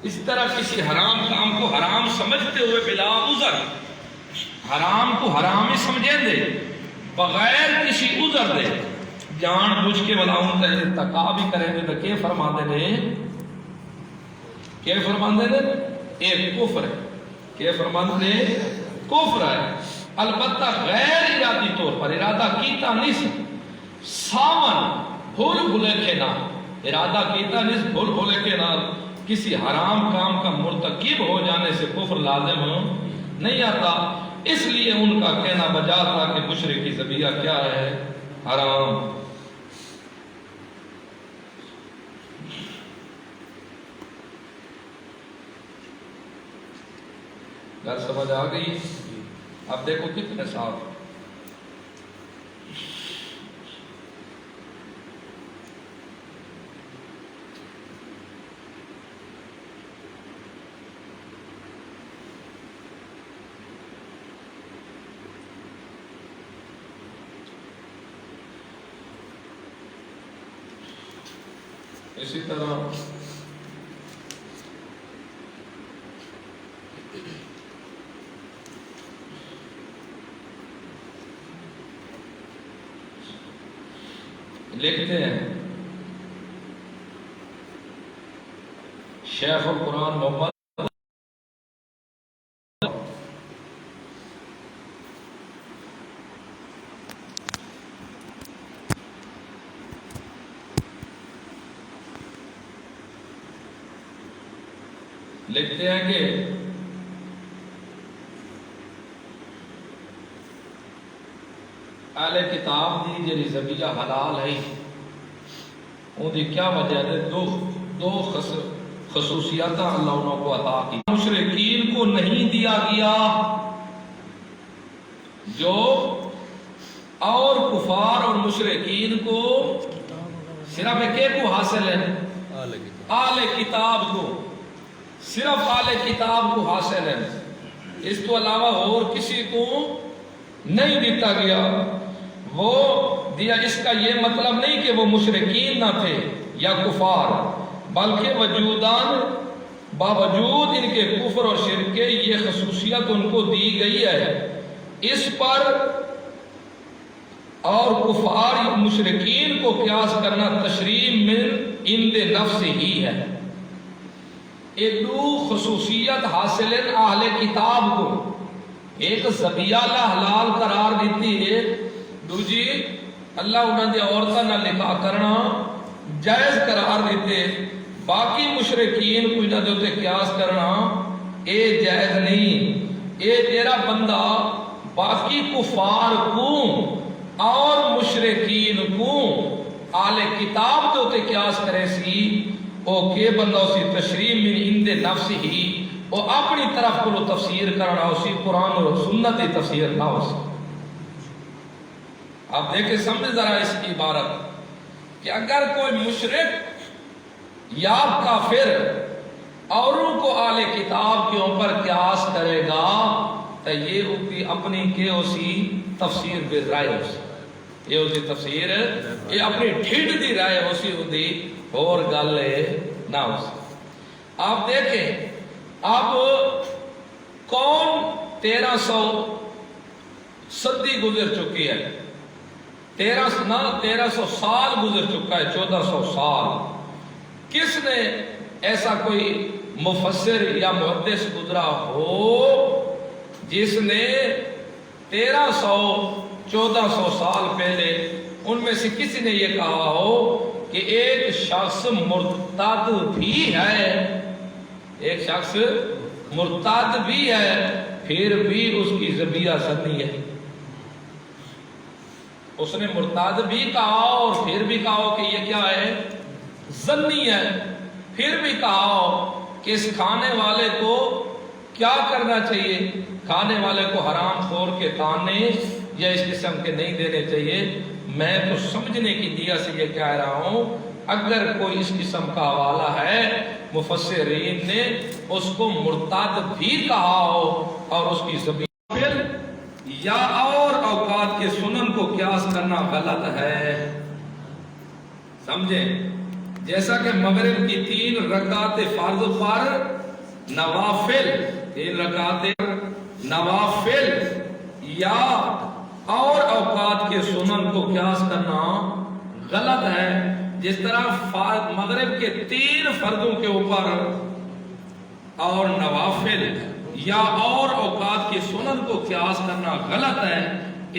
اس طرح کسی حرام کام کو حرام سمجھتے ہوئے بلا عذر حرام کو حرام ہی سمجھیں دے بغیر کسی عذر دے جان بوجھ کے بلاؤں تے ارتکاب بھی کریں دے تو کیا فرما دے نے کیا فرما دے نے ایک کفر ہے کیا فرما دے کفر ہے البتہ غیر ارادی طور پر ارادہ کیتا نہیں ساون بھول بھولے کے نہ ارادہ کیتا نہیں بھول بھولے کے نہ کسی حرام کام کا مرتکب ہو جانے سے کفر لازم نہیں آتا اس لیے ان کا کہنا بجا تھا کہ مشرکی ذبیحہ کیا ہے حرام گھر سمجھ آ گئی اب دیکھو کتنے صاحب اسی طرح لکھتے ہیں شیخ القرآن محمد لکھتے ہیں کہ اہل کتاب دی جڑی ذبیحہ حلال ہے ان کی کیا وجہ ہے دو خصوصیات اللہ انہوں کو عطا کی مشرکین کو نہیں دیا گیا جو اور کفار اور مشرکین کو صرف ایک کو حاصل ہے اہل کتاب کو صرف اہل کتاب کو حاصل ہے اس تو علاوہ اور کسی کو نہیں دیتا گیا وہ دیا اس کا یہ مطلب نہیں کہ وہ مشرکین نہ تھے یا کفار بلکہ باوجود ان کے کفر اور شرک کے یہ خصوصیت ان کو دی گئی ہے اس پر اور کفار مشرکین کو قیاس کرنا تشریع من عند نفس ہی ہے یہ دو خصوصیت حاصل اہل کتاب کو ایک ذبیحہ حلال قرار دیتی ہے دوجی اللہ انہوں نے عورتوں نہ نکاح کرنا جائز قرار دیتے باقی مشرکین کو انہوں نے ہوتے قیاس کرنا اے جائز نہیں اے تیرا بندہ باقی کفار کو اور مشرکین کو اہل کتاب کے ہوتے قیاس کرے سی او کے بندہ اسی تشریع من عند نفس ہی او اپنی طرف کو تفسیر کرنا اسی قرآن اور سنت تفسیر نہ ہو سی آپ دیکھیں سمجھ ذرا اس کی عبارت کہ اگر کوئی مشرک یا کافر اوروں کو اہل کتاب کے اوپر قیاس کرے گا تو یہ ہوتی اپنی کے اسی تفسیر بے رائے ہو سی یہ ہوتی تفسیر یہ اپنی ڈھیڑ دی رائے ہو سی ہوتی اور گل نہ ہو سی آپ دیکھیں اب کون 1300 صدی گزر چکی ہے 1300 سال گزر چکا ہے 1400 سال کس نے ایسا کوئی مفسر یا محدث گزرا ہو جس نے 1300-1400 سال پہلے ان میں سے کسی نے یہ کہا ہو کہ ایک شخص مرتد بھی ہے ایک شخص مرتد بھی ہے پھر بھی اس کی ذبیحہ سنی ہے اس نے مرتد بھی کہا اور پھر بھی کہا کہ یہ کیا ہے زنی ہے پھر بھی کہا کہ اس کھانے والے کو کیا کرنا چاہیے کھانے والے کو حرام خور کے تانے یا اس قسم کے نہیں دینے چاہیے میں تو سمجھنے کی دیا سے یہ کہہ رہا ہوں اگر کوئی اس قسم کا حوالہ ہے مفسرین نے اس کو مرتد بھی کہا ہو اور اس کی ذبیحہ یا اور اوقات کے سنن کو قیاس کرنا غلط ہے سمجھیں جیسا کہ مغرب کی 3 رکعت فرض پر نوافل، 3 رکعت نوافل یا اور اوقات کے سنن کو قیاس کرنا غلط ہے۔ جس طرح مغرب کے 3 فرضوں کے اوپر اور نوافل یا اور اوقات کے سنن کو قیاس کرنا غلط ہے،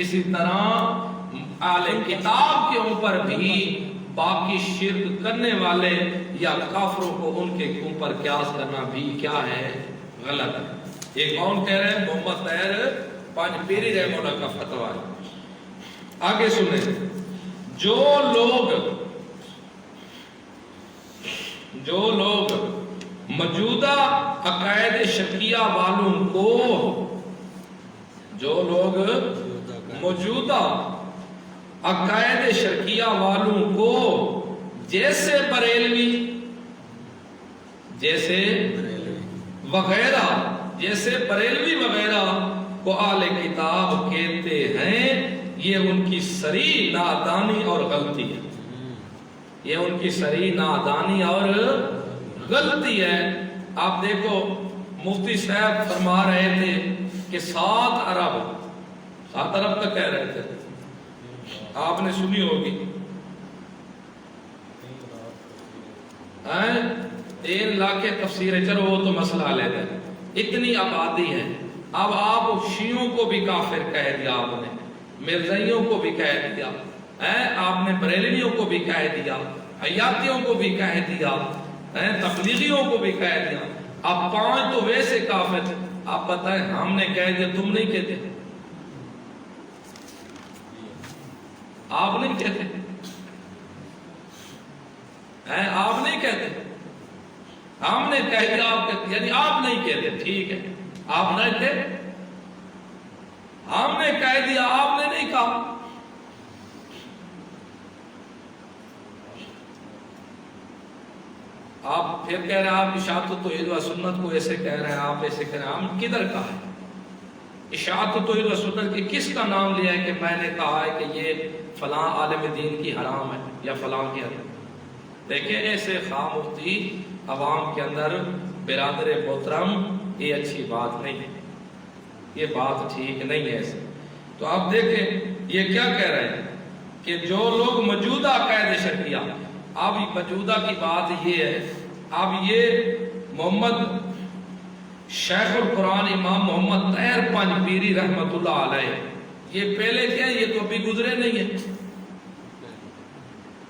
اسی طرح اہل کتاب کے اوپر بھی باقی شرک کرنے والے یا کافروں کو ان کے اوپر قیاس کرنا بھی کیا ہے؟ غلط ہے۔ یہ کون کہہ رہے ہیں؟ محمد طاہر پانچ پیری رحمہ اللہ کا فتویٰ ہے۔ آگے سنیں، جو لوگ موجودہ عقائد شرکیہ والوں کو، جو لوگ موجودہ عقائد شرکیہ والوں کو جیسے بریلوی وغیرہ کو اہل کتاب کہتے ہیں، یہ ان کی صریح نادانی اور غلطی ہے۔ یہ ان کی صریح نادانی اور غلطی ہے۔ آپ دیکھو مفتی صاحب فرما رہے تھے کہ 7 ارب کا کہہ رہے تھے، آپ نے سنی ہوگی، 3 لاکھ کے تفسیر ہے، چلو وہ تو مسئلہ علیحدہ ہے، اتنی آبادی ہے۔ اب آپ شیعوں کو بھی کافر کہہ دیا، آپ نے مرزائیوں کو بھی کہہ دیا، آپ نے بریلویوں کو بھی کہہ دیا، حیاتیوں کو بھی کہہ دیا، تبلیغیوں کو بھی کہہ دیا۔ اب 5 تو ویسے کافر، آپ بتائیں ہم نے کہہ دیا، تم نہیں کہتے؟ آپ نہیں کہتے؟ آپ نہیں کہتے؟ ہم نے کہہ دیا، آپ کہتے، یعنی آپ نہیں کہتے، ٹھیک ہے، آپ نہیں کہتے، ہم نے کہہ دیا، آپ نے نہیں کہا۔ آپ پھر کہہ رہے ہیں آپ اشاعت توحید و سنت کو ایسے کہہ رہے ہیں، آپ ایسے کہہ رہے ہیں، ہم کدھر کہا ہے؟ اشاعت توحید و سنت کی کس کا نام لیا ہے کہ میں نے کہا ہے کہ یہ فلاں عالم دین کی حرام ہے یا فلاں کی حرام؟ دیکھیں ایسے خواہ مفتی عوام کے اندر، برادر محترم، یہ اچھی بات نہیں ہے، یہ بات ٹھیک نہیں ہے ایسے۔ تو آپ دیکھیں یہ کیا کہہ رہے ہیں کہ جو لوگ موجودہ عقائد شرکیہ، اب موجودہ کی بات یہ ہے، اب یہ محمد شیخ القرآن امام محمد طاہر پانچ پیری رحمت اللہ علیہ، یہ پہلے کیا ہے؟ یہ تو ابھی گزرے نہیں ہیں،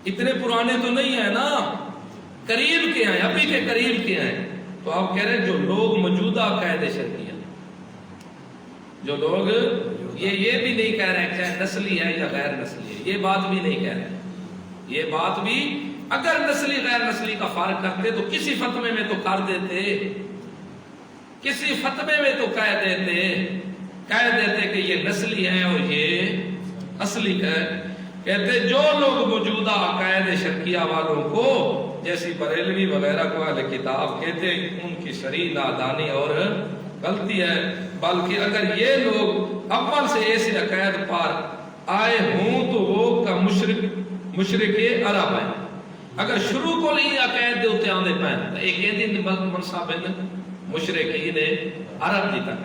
اتنے پرانے تو نہیں ہیں نا، قریب کے ہیں، ابھی کے قریب کے ہیں۔ تو آپ کہہ رہے ہیں جو لوگ موجودہ عقائد شرکیہ، جو لوگ یہ بھی نہیں کہہ رہے ہیں کہ نسلی ہے یا غیر نسلی ہے، یہ بات بھی نہیں کہہ رہے ہیں، یہ بات بھی، اگر نسلی غیر نسلی کا فرق کرتے تو کسی فتوے میں تو کر دیتے، کسی فتوے میں تو کہہ دیتے کہ یہ نسلی ہے اور یہ اصلی ہے۔ کہتے جو لوگ موجودہ عقائد شرکیہ والوں کو جیسی بریلوی وغیرہ کو اہل کتاب کہتے ہیں، ان کی صریح نادانی اور غلطی ہے، بلکہ اگر یہ لوگ اول سے ایسے عقائد پر آئے ہوں تو وہ کا مشرک عرب ہے۔ اگر شروع کو نہیں عقائد دے ہوتے آندے پہن تو ایک دن منصاب ہے مشرکین عرب دی تک۔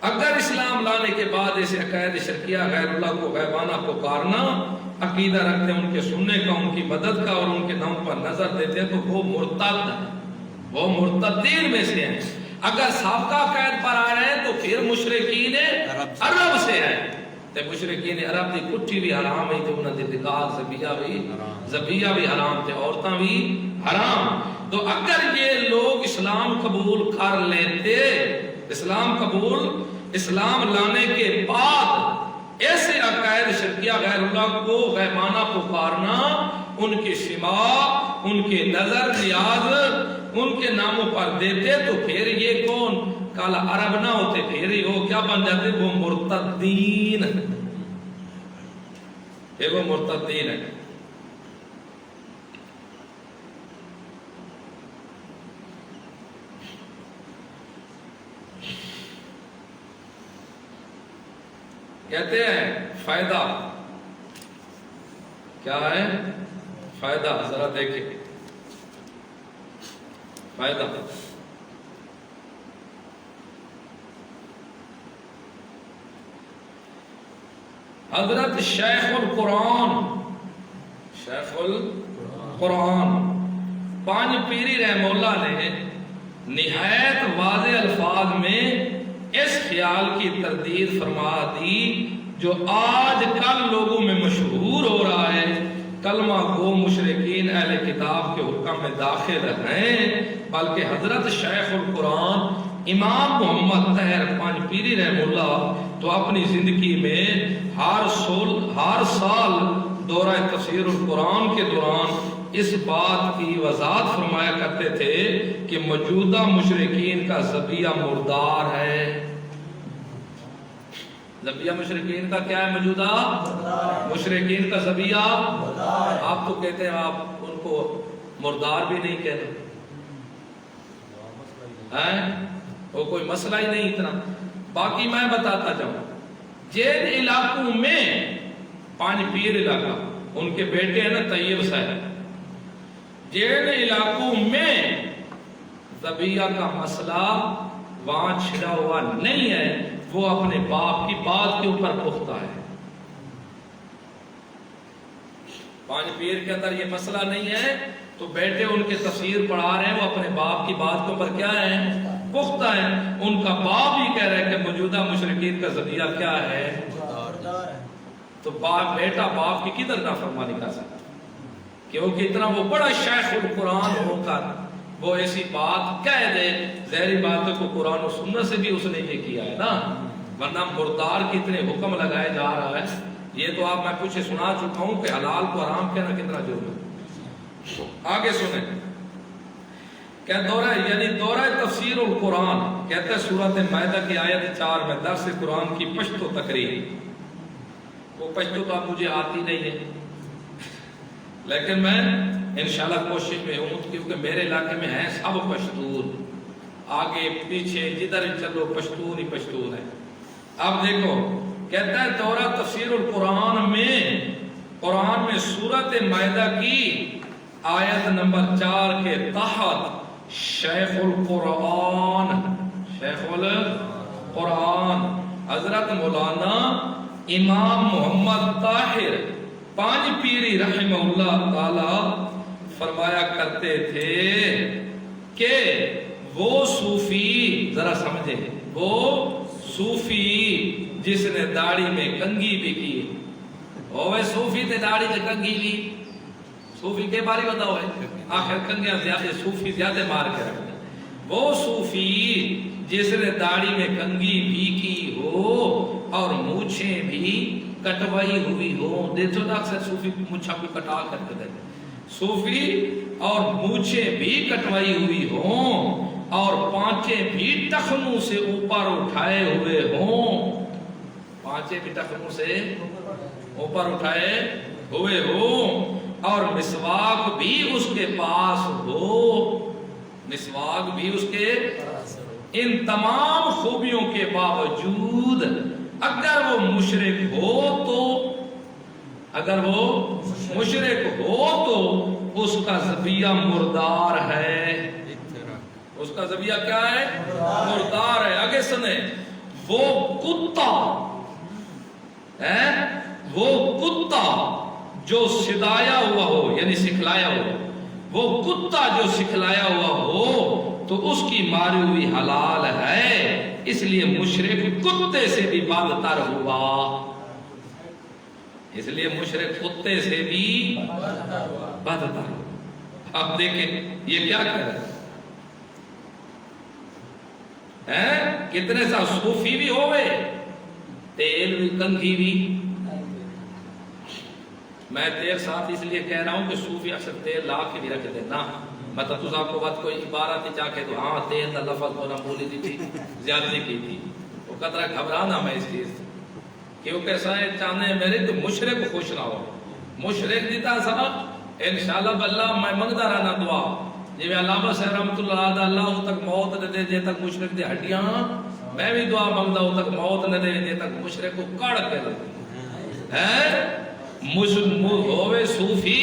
اگر اسلام لانے کے بعد ایسے عقائد شرکیہ غیر اللہ کو غیبانہ پکارنا، عقیدہ رکھتے ہیں ان کے سننے کا، ان کی مدد کا اور ان کے نام پر نظر دیتے ہیں، تو وہ مرتد ہے، وہ مرتدین میں سے ہیں۔ اگر سابقہ عقائد پر آ رہے ہیں تو پھر مشرکین عرب سے ہیں، تے مشرکین عرب دی کٹھی بھی حرام ہے، تو انہاں دی نکاح ذبیحہ بھی حرام تھے، عورتاں بھی حرام۔ تو اگر یہ لوگ اسلام قبول کر لیتے، اسلام لانے کے بعد ایسے عقائد شرکیہ غیر اللہ کو غیبانہ پکارنا، ان کی سما، ان کے نظر نیاز ان کے ناموں پر دیتے، تو پھر یہ کون کالا عرب نہ ہوتے، پھر وہ کیا بن جاتے؟ وہ مرتدین، پھر وہ مرتدین ہے۔ کہتے ہیں فائدہ کیا ہے؟ فائدہ ذرا دیکھیں فائدہ. حضرت شیخ القرآن پانچ پیری رحمہ اللہ نے نہایت واضح الفاظ میں اس خیال کی تردید فرما دی جو آج کل لوگوں میں مشہور ہو رہا ہے، کلمہ گو مشرکین اہل کتاب کے حکم میں داخل ہیں، بلکہ حضرت شیخ القرآن امام محمد طاہر پانچ پیری رحمہ اللہ تو اپنی زندگی میں ہر سال دورہ تفسیر القرآن کے دوران اس بات کی وضاحت فرمایا کرتے تھے کہ موجودہ مشرکین کا ذبیحہ مردار ہے. ذبیحہ مشرکین کا کیا ہے؟ موجودہ مشرکین کا ذبیحہ. آپ تو کہتے ہیں آپ ان کو مردار بھی نہیں کہتے ہیں، وہ کوئی مسئلہ ہی نہیں اتنا. باقی میں بتاتا جاؤں، جن علاقوں میں پانچ پیر علاقہ ان کے بیٹے ہیں نا طیب صاحب، جن علاقوں میں ذبیحہ کا مسئلہ وہاں چھڑا ہوا نہیں ہے، وہ اپنے باپ کی بات کے اوپر پختہ ہے. پانچ پیر کے اندر یہ مسئلہ نہیں ہے تو بیٹے ان کے تفسیر پڑھا رہے ہیں، وہ اپنے باپ کی بات کے اوپر کیا ہے؟ پختہ ہے. ان کا باپ ہی کہہ رہا ہے کہ موجودہ مشرکین کا ذبیحہ کیا ہے؟ تو باپ بیٹا باپ کی کدھر نافرمانی کر سکتا؟ کیونکہ اتنا وہ بڑا شیخ القرآن ہو کر وہ ایسی بات کہہ دے، ظاہری بات ہے کو قرآن و سنت سے بھی اس نے یہ کیا ہے نا، ورنہ مردار کی اتنے حکم لگائے جا رہا ہے. یہ تو آپ میں کچھ سنا چکا ہوں کہ حلال کو حرام کہنا کتنا جرم ہے. آگے سنیں کہ دورہ تفسیر القرآن کہتا ہے سورۃ مائدہ کی آیت 4 میں درس قرآن کی پشتو تقریر. وہ پشتو تو اب مجھے آتی نہیں ہے، لیکن میں انشاءاللہ کوشش میں ہوں، کیونکہ میرے علاقے میں ہیں سب پشتون، آگے پیچھے جدھر چلو پشتون ہی پشتون ہے. اب دیکھو کہتا ہے دورہ تفسیر القرآن میں سورۃ مائدہ کی آیت نمبر 4 کے تحت شیخ القرآن حضرت مولانا امام محمد طاہر پانچ پیری رحمہ اللہ تعالی فرمایا کرتے تھے کہ وہ صوفی، ذرا سمجھے، وہ صوفی جس نے داڑھی میں کنگھی بھی کی، وہ صوفی تے داڑھی میں کنگھی بھی، صوفی کے بارے بتاؤ ہے آخر کنگیاں زیادہ صوفی زیادہ مار کے رکھتے ہیں. وہ صوفی جس نے داڑھی میں کنگھی بھی کی ہو اور مونچھیں بھی کٹوائی ہوئی ہو، دیکھو نا اکثر صوفی مونچھا کو کٹا کر کے دیتے، صوفی اور مونچھیں بھی کٹوائی ہوئی ہوں اور پانچیں بھی ٹخنوں سے اوپر اٹھائے ہوئے ہوں، پانچیں بھی ٹخنوں سے اوپر اٹھائے ہوئے ہوں اور مسواک بھی اس کے پاس ہو، مسواک بھی اس کے، ان تمام خوبیوں کے باوجود اگر وہ مشرک ہو تو اس کا ذبیحہ مردار ہے. اس کا ذبیحہ کیا ہے؟ مردار ہے. آگے سنیں، وہ کتا جو سدایا ہوا ہو یعنی سکھلایا ہو، وہ کتا جو سکھلایا ہوا ہو تو اس کی ماری ہوئی حلال ہے، اس لیے مشرک کتے سے بھی بدتر ہوا، اس لیے مشرک کتے سے بھی بدتر. اب دیکھیں یہ کیا کہہ رہے ہیں، کتنے سا صوفی بھی ہوئے، تیل بھی کنگھی بھی. میں تیل ساتھ اس لیے کہہ رہا ہوں کہ صوفی اکثر تیل لا کے بھی رکھ دینا، مطلب تو آپ کو بات کوئی عبارت جا کے تو ہاں تیل دا لفظ ہونا بولی دی تھی، زیادتی کی تھی، وہ قطرہ گھبرانا میں اس چیز کیونکہ سائے چاہنے میرے تو مشرک خوش نہ ہو، مشرک دیتا سبق انشاءاللہ باللہ میں منگتا رہنا دعا جی میں علامہ صاحب رحمت اللہ علیہ اللہ تک موت نہ دے جے تک مشرک دی ہڈیاں، میں بھی دعا منگتا ہوں تک موت نہ دے جے تک مشرک کو کڑ کے لگے ہے. ہوئے صوفی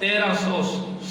1300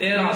13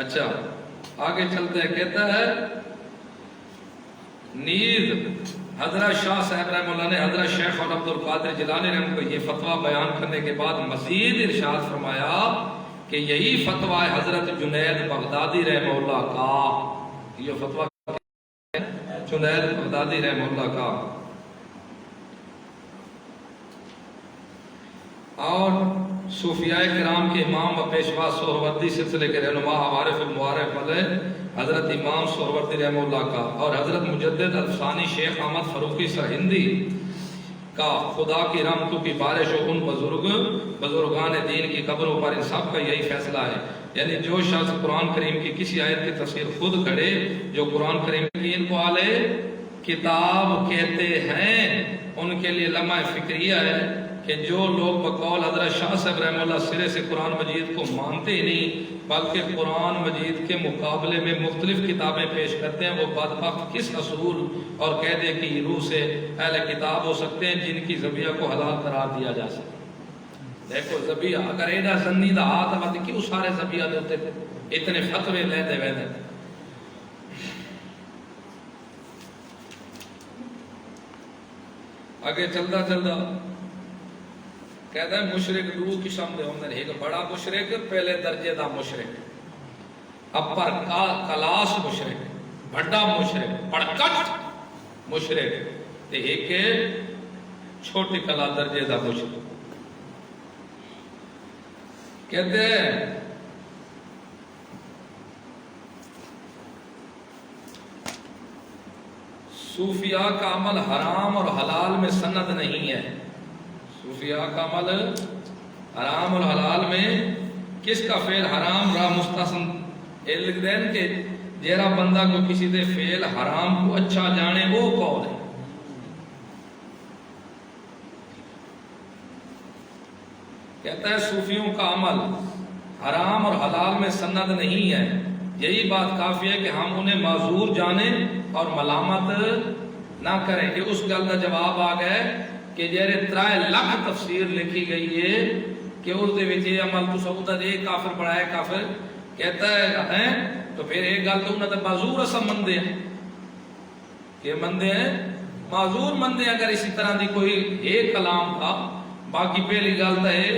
اچھا آگے چلتے ہیں، کہتا ہے نیز حضرت شاہ صاحب رحمہ اللہ نے حضرت شیخ اور عبد القادر جیلانی رحمہ کو یہ فتویٰ بیان کرنے کے بعد مزید ارشاد فرمایا کہ یہی فتویٰ ہے حضرت جنید بغدادی رحمہ اللہ کا، یہ فتویٰ جنید بغدادی رحمہ اللہ کا۔ اور صوفیاء کرام کے امام و پیشوا سہروردی سلسلے کے رہنما عوارف المعارف علیہ حضرت امام سہروردی رحمہ اللہ کا، اور حضرت مجدد الفسانی شیخ احمد فروخی سرہندی کا خدا کی رحمتوں کی بارش ہو ان بزرگان دین کی قبروں پر، ان سب کا یہی فیصلہ ہے۔ یعنی جو شخص قرآن کریم کی کسی آیت کی تفسیر خود کرے، جو قرآن کریم کی ان کو اہل کتاب کہتے ہیں، ان کے لیے لمحہ فکریہ ہے کہ جو لوگ بقول حضرت شاہ صاحب رحمہ اللہ سرے سے قرآن مجید کو مانتے ہی نہیں بلکہ قرآن مجید کے مقابلے میں مختلف کتابیں پیش کرتے ہیں، وہ بدبخت کس اصول اور قاعدے کی روح سے اہل کتاب ہو سکتے ہیں جن کی ذبیحہ کو حلال قرار دیا جا سکے۔ دیکھو ذبیحہ اگر ایڈا زنی دا ہاتھ ہے کیوں سارے ذبیحہ دیتے اتنے فتوے لے دے وے دے۔ آگے چلتا چلتا کہتا ہے مشرک دو قسم دے ہوندے، ایک بڑا مشرک پہلے درجے دا مشرک، اپر کلاس مشرک، بڑا مشرک، بڑکٹ مشرک، تے ایک چھوٹی کلا درجے دا مشرک۔ کہتے ہیں صوفیاء کا عمل حرام اور حلال میں سند نہیں ہے۔ صوفیاء کا عمل حرام اور حلال میں کس کا فعل حرام را مستثن لکھ دین کہ جیرا بندہ کو کسی دے فعل حرام کو اچھا جانے وہ قول ہے۔ کہتا ہے صوفیوں کا عمل حرام اور حلال میں سند نہیں ہے، یہی بات کافی ہے کہ ہم انہیں معذور جانیں اور ملامت نہ کریں۔ کہ اس گل کا جواب آ گئے کہ جیرے 3 لاکھ تفسیر لکھی گئی ہے کہ اس دے وچ یہ عمل تو سعودہ دے کافر بڑھائے کافر کہتا ہے تو پھر ایک گل تو انہوں نے معذور اسا مندے ہیں کہ مندے ہیں معذور مندے ہیں اگر اسی طرح دی کوئی ایک کلام تھا۔ باقی پہلی گل تو ہے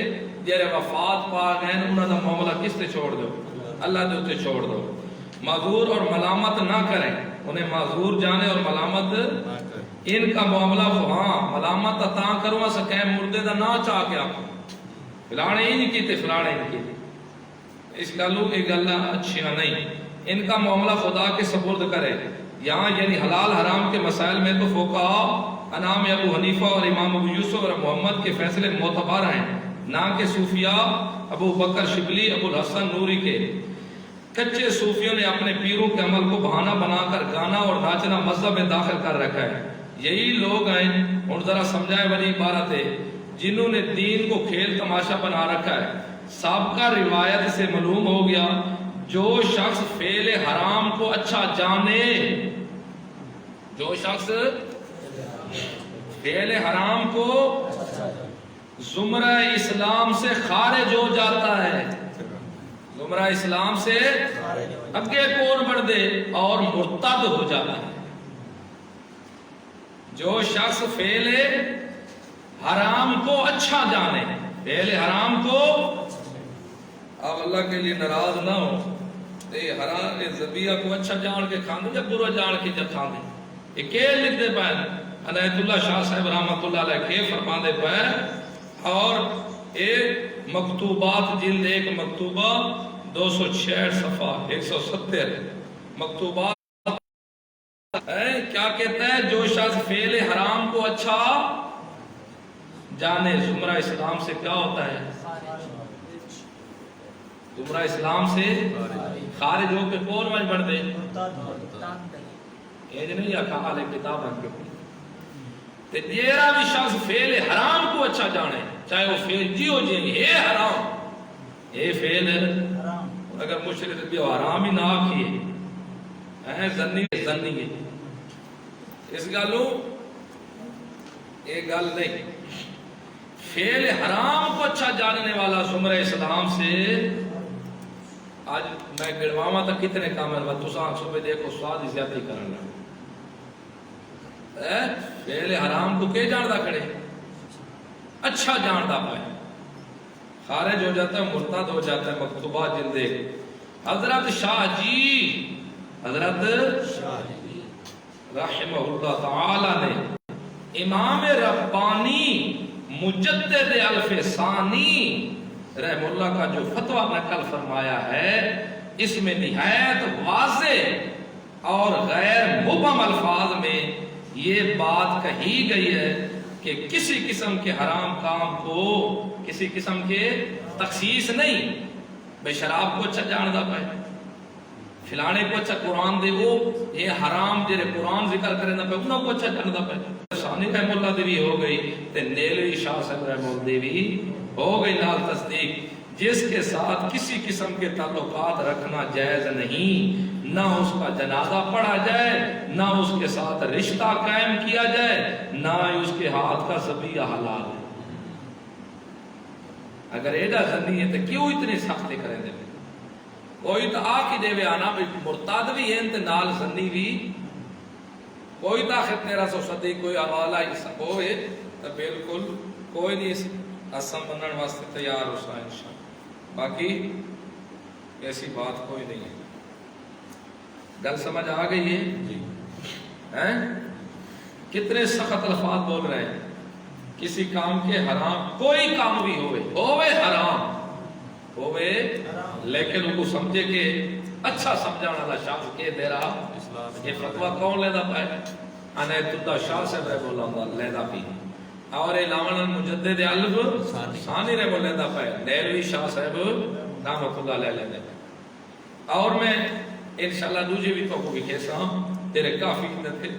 جیرے وفات پا گئے انہوں نے معاملہ کس تے چھوڑ دو، اللہ دے اتے چھوڑ دو۔ معذور اور ملامت نہ کریں، انہیں معذور جانے اور ملامت ان کا معاملہ ہاں ملامت تا کروا سکیں مردے دا نہ چاہ کے آپ فلانے ہی نہیں کیتے فلانے ہی کیتے، اس گلوں کی گلہ اچھیاں نہیں۔ ان کا معاملہ خدا کے سپرد کرے۔ یہاں یعنی حلال حرام کے مسائل میں تو فقہاء انام ابو حنیفہ اور امام ابو یوسف اور محمد کے فیصلے معتبر ہیں، نہ کہ صوفیاء ابو بکر شبلی ابو الحسن نوری کے۔ کچے صوفیوں نے اپنے پیروں کے عمل کو بہانہ بنا کر گانا اور ناچنا مذہب میں داخل کر رکھا ہے۔ یہی لوگ ہیں اور ذرا سمجھائے والی عبارت ہے جنہوں نے دین کو کھیل تماشا بنا رکھا ہے۔ سابقہ روایت سے معلوم ہو گیا جو شخص فعل حرام کو اچھا جانے، جو شخص فعل حرام کو زمرہ اسلام سے خارج ہو جاتا ہے، زمرہ اسلام سے اگے کون بڑھ دے اور مرتد ہو جاتا ہے۔ جو شخص فعل حرام کو اچھا جانے، فعل حرام کو اب اللہ کے لیے ناراض نہ ہو، حرام ذبیحہ کو اچھا جان کے کھاندے یا برا جان کے جب کھاندے، یہ کہ لکھ دے پائے عنایت اللہ شاہ صاحب رحمۃ اللہ علیہ کے فرما دے پائے۔ اور ایک مکتوبات جلد 1 مکتوبہ 266 صفحہ 170 مکتوبات کیا کہتا ہے؟ جو شخص فعل حرام کو اچھا جانے، زمرہ اسلام سے کیا ہوتا ہے؟ زمرہ اسلام سے خارج ہو کے کون وجہ بڑھ دے؟ یہ نہیں یا کہا لے کتاب رکھ کے تے جیرا بھی شخص فعل حرام کو اچھا جانے، چاہے وہ فعل جی ہو جائیں اے حرام، اے فعل حرام، اگر مشرک بھی حرام ہی نہ کیے زنی ہے، اس گالوں ایک گل نہیں۔ فعل حرام کو اچھا جاننے والا زمرہ اسلام سے آج میں گڑواما تک کتنے کامل با تو ساں صبح دیکھو سواد ہی زیادہ کرنا پہلے حرام کو کے جاندہ کھڑے اچھا جاندہ پائے خارج ہو جاتا ہے مرتد ہو جاتا ہے مکتوبہ جلدے حضرت شاہ جی حضرت رحمہ اللہ تعالی نے امام ربانی مجدد الف ثانی رحم اللہ کا جو فتویٰ نقل فرمایا ہے اس میں نہایت واضح اور غیر مبہم الفاظ میں یہ بات کہی گئی ہے کہ کسی قسم کے حرام کام کو کسی قسم کے تخصیص نہیں بے شراب کو اچھا جاندہ پائے فلانے کو اچھا قرآن دے وہ یہ حرام جرے قرآن ذکر کرے نہ پائے انہوں کو اچھا جاندہ پائے ثانی رحم اللہ دیوی ہو گئی تے نیلوی شاہ صاحب رحم اللہ دیوی ہو گئی نال تصدیق جس کے ساتھ کسی قسم کے تعلقات رکھنا جائز نہیں نہ اس کا جنازہ پڑھا جائے نہ اس کے ساتھ رشتہ قائم کیا جائے نہ اس کے ہاتھ کا ذبیحہ حلال ہے اگر ایڈا زنی ہے تو کیوں اتنے سخت کریں دے کوئی تو آکھ دے وے آنا مرتاد بھی ہیں تے نال زنی بھی کوئی تو آخر 1300 کوئی حوالہ ہی سب ہوئے تو بالکل کوئی نہیں اسم بنن واسطے تیار ہو سا انشاءاللہ باقی ایسی بات کوئی نہیں ہے گل سمجھ آ گئی ہے کتنے سخت الفاظ بول رہے ہیں کسی کام کے حرام کوئی کام بھی ہوئے حرام ہوئے لیکن ان کو سمجھے کہ اچھا سمجھانا اللہ شاہ کے دے رہا یہ فتوہ کون لیدہ پائے عنایت اللہ شاہ سے رحم اللہ لیدہ پی اور اعلان المجدد الف ثانی رحم اللہ لیدہ پائے نیلوی شاہ صاحب رحمۃ اللہ علیہ لیدہ پائے اور میں انشاءاللہ دوجہ بھی تو کو بھی کہسا تیرے کافی نہ تھے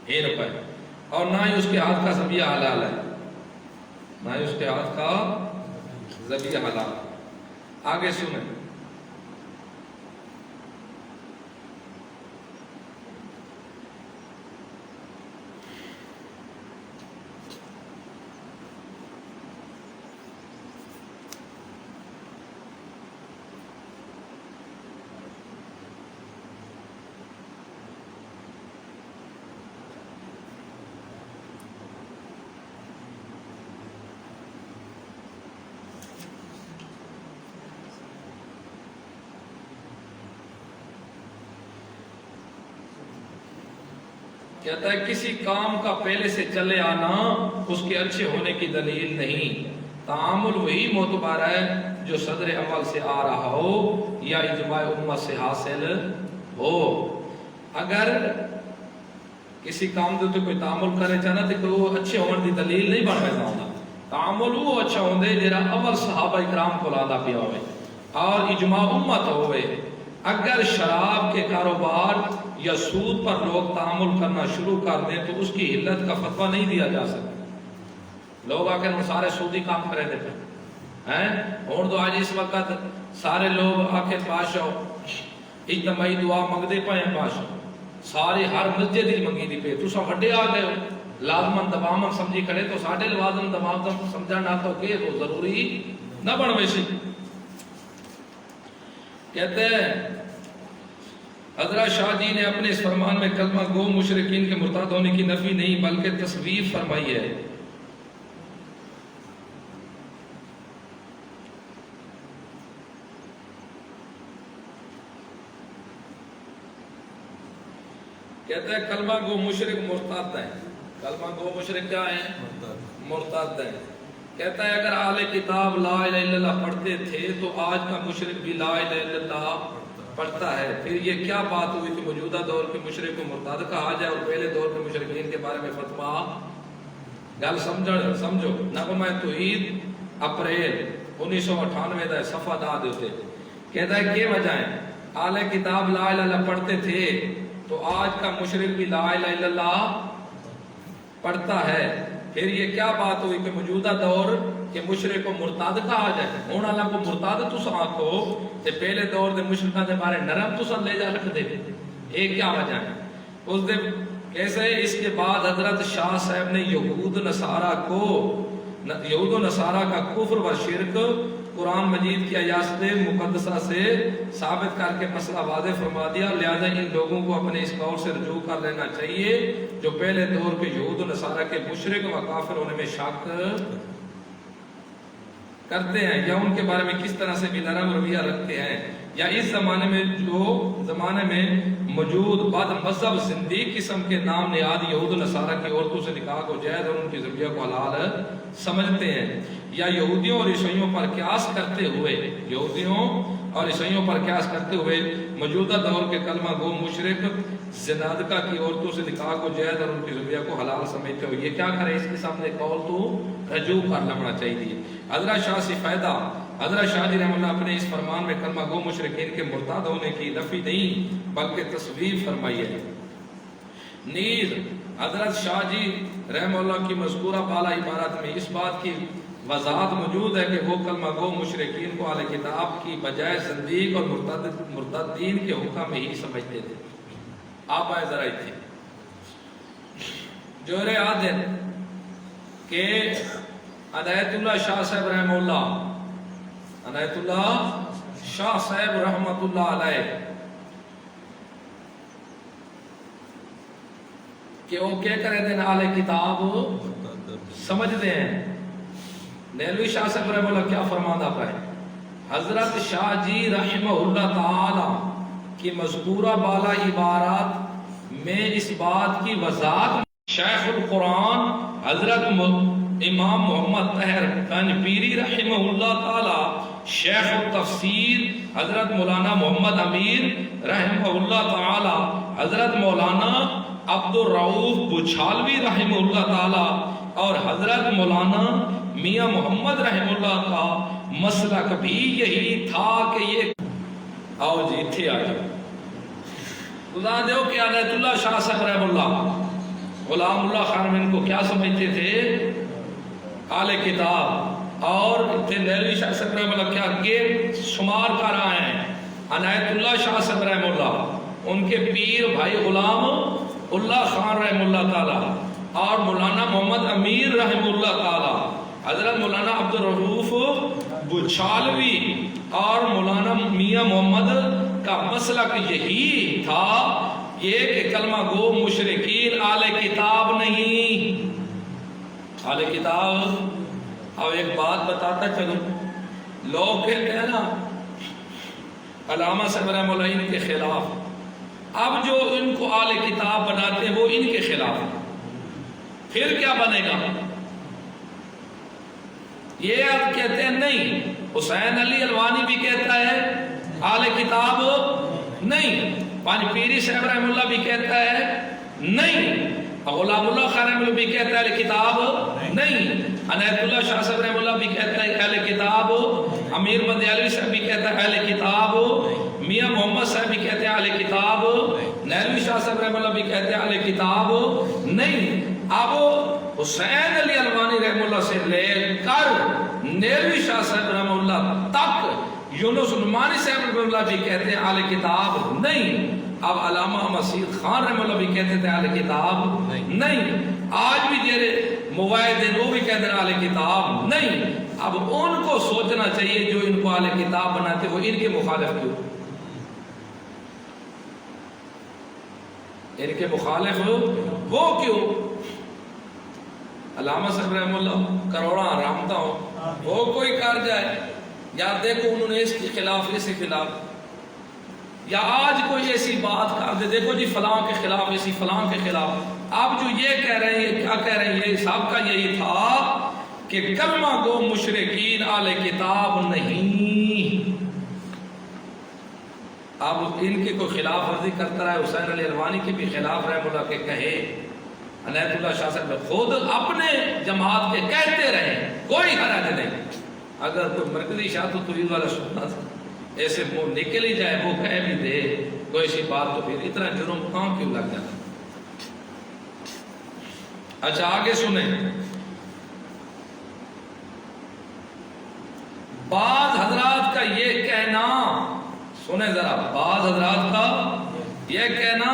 ہی نہ پائے اور نہ ہی اس کے ہاتھ کا ذبیحہ حلال ہے نہ ہی اس کے ہاتھ کا ذبیحہ حلال آگے سنیں کہتا ہے کسی کام کا پہلے سے چلے آنا اس کے اچھے ہونے کی دلیل نہیں تعامل وہی معتبر ہے جو صدر اول سے آ رہا ہو یا اجماع امت سے حاصل ہو اگر کسی کام دے تو کوئی تعامل کرے چاہنا تو وہ اچھے ہونے کی دلیل نہیں بن رہا ہوتا تعامل وہ اچھا ہوندے جیرا اول صحابہ اکرام کو لادا پیا ہوئے اور اجماع امت ہوئے اگر شراب کے کاروبار یا سود پر لوگ تعامل کرنا شروع کر دیں تو اس کی علت کا فتویٰ نہیں دیا جا سکتا لوگ آکر ہم سارے سودی کام کرے دیتے ہیں اور تو آج اس وقت سارے لوگ آکر پاشو اجتماعی دعا مگ دے پائیں پاشو سارے ہر مسجد ہی منگی دی پہ تو سب ہڈے آ گئے لازمن دبامن سمجھی کھڑے تو ساڑھے لازم دبامن سمجھا نہ تو کہ وہ ضروری نہ بڑھ ویسی کہتے ہیں حضرت شاہ جی نے اپنے اس فرمان میں کلمہ گو مشرکین کے مرتد ہونے کی نفی نہیں بلکہ تصویب فرمائی ہے کہتے ہیں کلمہ گو مشرک مرتد ہیں کلمہ گو مشرک کیا ہیں مرتد ہیں کہتا ہے اگر اہل کتاب لا الہ الا اللہ پڑھتے تھے تو آج کا مشرک بھی لا الہ الا اللہ پڑھتا ہے پھر یہ کیا بات ہوئی کہ موجودہ دور کے مشرک کو مرتد کہا جائے اور پہلے دور کے مشرکین کے بارے میں فتویٰ گل سمجھو نغمہ توحید اپریل 1998 دا صفحہ دا دیتے کہتا ہے کہ وجہ ہے اہل کتاب لا الہ الا اللہ پڑھتے تھے تو آج کا مشرک بھی لا الہ الا اللہ پڑھتا ہے پھر یہ کیا بات ہوئی کہ موجودہ دور کہ مشرک کو مرتد کہا جائے ہون اللہ کو مرتد تو ساتھو کہ پہلے دور دے مشرکہ دے بارے نرم تو سن لے جا رکھ دے ایک کیا وجہ ہے اس دے کیسے اس کے بعد حضرت شاہ صاحب نے یہود و نصارہ کا کفر و شرک قرآن مجید کی آیات مقدسہ سے ثابت کر کے مسئلہ واضح فرما دیا، لہذا ان لوگوں کو اپنے اس قول سے رجوع کر لینا چاہیے جو پہلے دور پہ یہود و نصارہ کے مشرک و کافر ہونے میں شک کرتے ہیں، یا ان کے بارے میں کس طرح سے بھی نرم رویہ رکھتے ہیں، یا اس زمانے میں موجود بد مذہب زندیق قسم کے نام نہاد یہود و نصارہ کی عورتوں سے نکاح کو جائز اور ان کی ذریعہ کو حلال سمجھتے ہیں، یا یہودیوں اور عیسائیوں پر قیاس کرتے ہوئے موجودہ دور کے کلمہ گو مشرک زنادقہ کی عورتوں سے نکاح کو جائز اور ان کی ذریعہ کو حلال سمجھتے ہوئے یہ کیا کرے؟ اس کے سامنے قول تو رجوع کر لینا چاہیے۔ حضرت شاہ سے فائدہ، حضرت شاہ جی رحمہ اللہ اپنے اس فرمان میں کلمہ گو مشرکین کے مرتد ہونے کی نفی نہیں بلکہ تصویب فرمائی ہے۔ نیز حضرت شاہ جی رحمہ اللہ کی مذکورہ بالا عبارت میں اس بات کی وضاحت موجود ہے کہ وہ کلمہ گو مشرکین کو اہل کتاب کی بجائے زندیق اور مرتدین کے حکم میں ہی سمجھتے تھے۔ آپ آئے ذرا تھے جوہر عادل کہ عنایت اللہ شاہ صاحب رحمہ اللہ، عنایت اللہ شاہ صاحب رحمۃ اللہ علیہ کہ وہ کیا کرے دیں اہل کتاب سمجھتے ہیں۔ نیلوی شاہ صاحب رحمہ اللہ کیا فرمانا پائے؟ حضرت شاہ جی رحمہ اللہ تعالی کی مذکورہ بالا عبارات میں اس بات کی وضاحت شیخ القرآن حضرت امام محمد طاہر تنویری رحمہ اللہ تعالی، شیخ التفسیر حضرت مولانا محمد امیر رحمہ اللہ تعالی، حضرت مولانا عبد الرؤوف بچھالوی رحمہ اللہ تعالی اور حضرت مولانا میاں محمد رحمہ اللہ کا مسلک بھی یہی تھا کہ یہ آؤ جی تھے آئے خدا دیو کہ عنایت اللہ شاہ صاحب رحمہ اللہ غلام اللہ خان ان کو کیا سمجھتے تھے؟ اہل کتاب، اور نیلوی شاہ صاحب رحمہ اللہ کیا کہ شمار کر رہے ہیں عنایت اللہ شاہ صاحب رحمہ اللہ، ان کے پیر بھائی غلام اللہ خان رحمہ اللہ تعالی اور مولانا محمد امیر رحمہ اللہ تعالی، حضرت مولانا عبد الرؤوف بچھالوی اور مولانا میاں محمد کا مسلک یہی تھا یہ کہ کلمہ گو مشرکین اہل کتاب نہیں، اہل کتاب۔ اب ایک بات بتاتا چلو، لوگ کہتے ہیں نا علامہ صاحب رحمہ اللہ ان کے خلاف، اب جو ان کو اہل کتاب بناتے ہیں وہ ان کے خلاف، پھر کیا بنے گا؟ یہ اب کہتے ہیں نہیں، حسین علی الوانی بھی کہتا ہے اہل کتاب نہیں، پانچ پیری صاحب رحمہ اللہ بھی کہتا ہے نہیں، غلام اللہ خان رحمہ اللہ بھی کہتا ہے اہل کتاب نہیں، عنایت اللہ شاہ صاحب رحمہ اللہ بھی کہتا ہے اہل کتاب، امیر مدیالوی صاحب بھی کہتا ہے اہل کتاب، میاں محمد صاحب بھی کہتے ہیں اہل کتاب، نیلوی شاہ صاحب رحمہ اللہ بھی کہتے ہیں اہل کتاب نہیں۔ اب حسین علی الوانی رحمہ اللہ سے لے کر نیلوی شاہ صاحب رحمہ اللہ تک یونس نعمانی صاحب رحمہ اللہ بھی کہتے ہیں اہل کتاب نہیں۔ اب علامہ مسیح خان رحمہ اللہ بھی کہتے تھے اہل کتاب نہیں، آج بھی جیرے موائد وہ بھی کہتے ہیں اہل کتاب نہیں۔ اب ان کو سوچنا چاہیے جو ان کو اہل کتاب بناتے وہ ان کے مخالف کیوں؟ ان کے مخالف وہ کیوں؟ علامہ صاحب رحمہ اللہ کروڑا رحمتہ ہو وہ کوئی کر جائے، یا دیکھو انہوں نے اس کے خلاف، اس کے خلاف، یا آج کوئی ایسی بات کر دے دیکھو جی فلاں کے خلاف، اسی فلاں کے خلاف، آپ جو یہ کہہ رہے ہیں کیا کہہ رہے ہیں؟ صاحب کا یہی تھا کہ کلمہ گو مشرکین اہل کتاب نہیں۔ اب ان کی کوئی خلاف ورزی کرتا رہا ہے، حسین علی الوانی کے بھی خلاف رحمہ اللہ کے کہے، عنایت اللہ شاہ صاحب خود اپنے جماعت کے کہتے رہے، کوئی حرج نہیں۔ اگر کوئی مرکزی شاہ تو یہ والا سننا تھا، ایسے منہ نکل ہی جائے وہ کہہ بھی دے کوئی سی بات، تو پھر اتنا جرم کہاں کیوں لگ جاتا؟ اچھا آگے سنیں، بعض حضرات کا یہ کہنا، سنیں ذرا، بعض حضرات کا یہ کہنا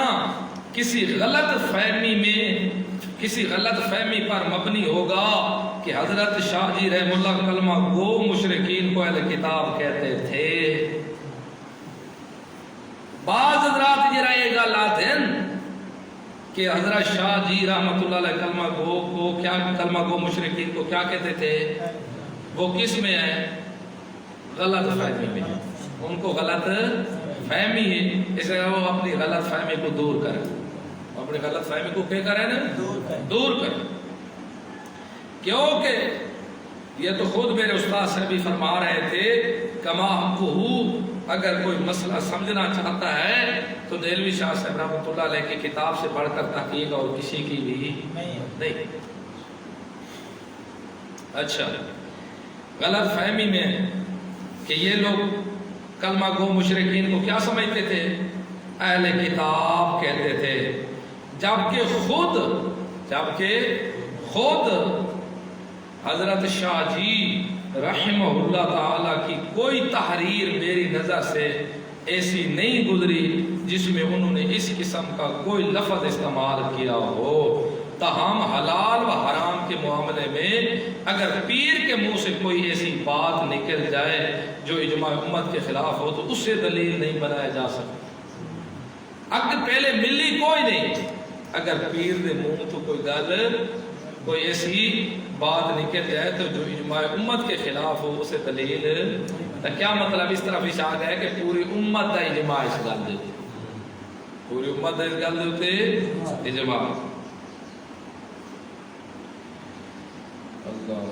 کسی غلط فہمی میں کسی غلط فہمی پر مبنی ہوگا کہ حضرت شاہ جی رحم اللہ کلمہ گو مشرکین کو اہل کتاب کہتے تھے. بعض حضرات یہ گل آتے ہیں کہ حضرت شاہ جی رحمۃ اللہ علیہ کلمہ گو کو کیا، کلمہ گو مشرکین کو کیا کہتے تھے؟ وہ کس میں ہے؟ غلط فہمی میں. ان کو غلط فہمی ہے، اس لیے وہ اپنی غلط فہمی کو دور کریں. اپنی غلط فہمی کو کیا کریں نا؟ دور کریں. کیونکہ یہ تو خود میرے استاد سے بھی فرما رہے تھے کما حقہ، اگر کوئی مسئلہ سمجھنا چاہتا ہے تو دہلوی شاہ صاحب رحمۃ اللہ علیہ کی کتاب سے پڑھ کر تحقیق اور کسی کی بھی نہیں. اچھا، غلط فہمی میں کہ یہ لوگ کلمہ گو مشرکین کو کیا سمجھتے تھے؟ اہل کتاب کہتے تھے، جبکہ خود حضرت شاہ جی رحمہ اللہ تعالی کی کوئی تحریر میری نظر سے ایسی نہیں گزری جس میں انہوں نے اس قسم کا کوئی لفظ استعمال کیا ہو. تاہم حلال و حرام کے معاملے میں اگر پیر کے منہ سے کوئی ایسی بات نکل جائے جو اجماع امت کے خلاف ہو تو اس سے دلیل نہیں بنایا جا سکتا. اگر پہلے ملی کوئی نہیں، اگر پیر دے منہ تو کوئی گل، کوئی ایسی بات نکل جائے تو جو اجماع امت کے خلاف ہو اسے دلیل. تو کیا مطلب اس طرف اشارہ ہے کہ پوری امت کا اجماع اس گل دے، پوری امت کا اس گل دے اجماع. اللہ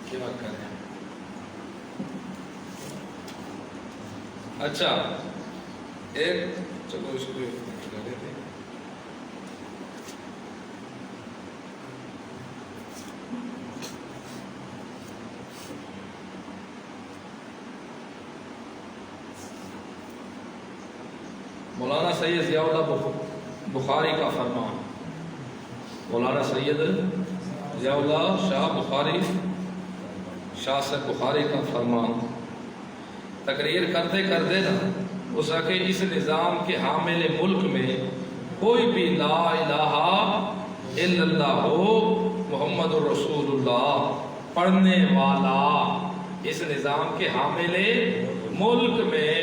کیا کریں. اچھا ایک چلو اس کو مولانا سید ضیاء اللہ بخاری کا فرمان، مولانا سید ضیاء اللہ شاہ بخاری، شاہ سے بخاری کا فرمان تقریر کرتے نا اس کہ اس نظام کے حامل ملک میں کوئی بھی لا الہ الا اللہ ہو محمد الرسول اللہ پڑھنے والا، اس نظام کے حامل ملک میں